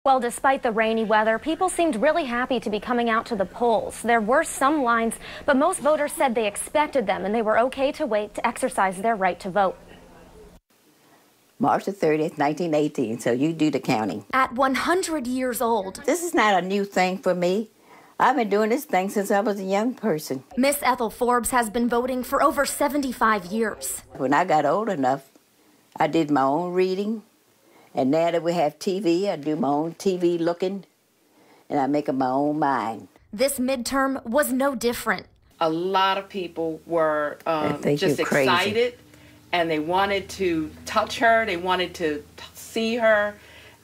Well, despite the rainy weather, people seemed really happy to be coming out to the polls. There were some lines, but most voters said they expected them and they were okay to wait to exercise their right to vote. March the 30th, 1918, so you do the counting. At 100 years old, This is not a new thing for me. I've been doing this thing since I was a young person. Miss Ethel Forbes has been voting for over 75 years. When I got old enough, I did my own reading. And now that we have TV, I do my own TV looking, and I make up my own mind. This midterm was no different. A lot of people were just crazy. excited, and they wanted to touch her, they wanted to see her,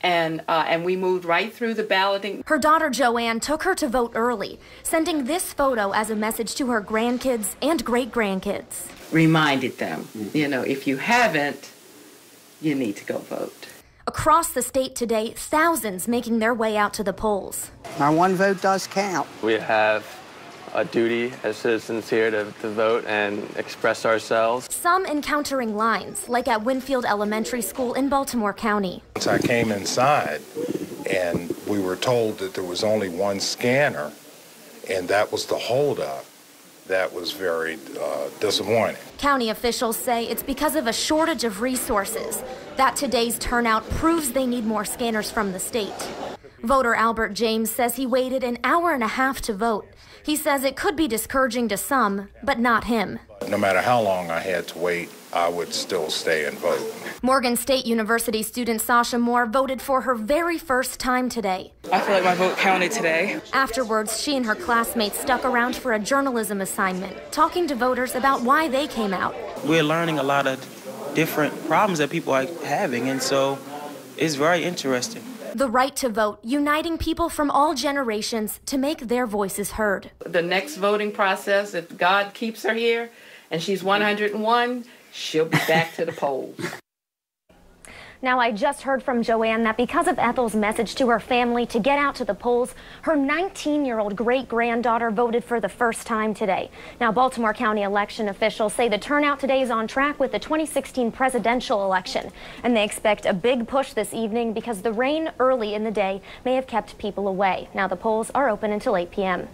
and we moved right through the balloting. Her daughter Joanne took her to vote early, sending this photo as a message to her grandkids and great-grandkids. Reminded them, if you haven't, you need to go vote. Across the state today, thousands making their way out to the polls. Our one vote does count. We have a duty as citizens here to vote and express ourselves. Some encountering lines, like at Winfield Elementary School in Baltimore County. Once I came inside and we were told that there was only one scanner and that was the holdup, that was very disappointing. County officials say it's because of a shortage of resources that today's turnout proves they need more scanners from the state. Voter Albert James says he waited an hour and a half to vote. He says it could be discouraging to some, but not him. No matter how long I had to wait, I would still stay and vote. Morgan State University student Sasha Moore voted for her very first time today. I feel like my vote counted today. Afterwards, she and her classmates stuck around for a journalism assignment, talking to voters about why they came out. We're learning a lot of different problems that people are having, and so it's very interesting. The right to vote, uniting people from all generations to make their voices heard. The next voting process, if God keeps her here and she's 101, she'll be back to the polls. Now, I just heard from Joanne that because of Ethel's message to her family to get out to the polls, her 19-year-old great-granddaughter voted for the first time today. Now, Baltimore County election officials say the turnout today is on track with the 2016 presidential election, and they expect a big push this evening because the rain early in the day may have kept people away. Now, the polls are open until 8 p.m.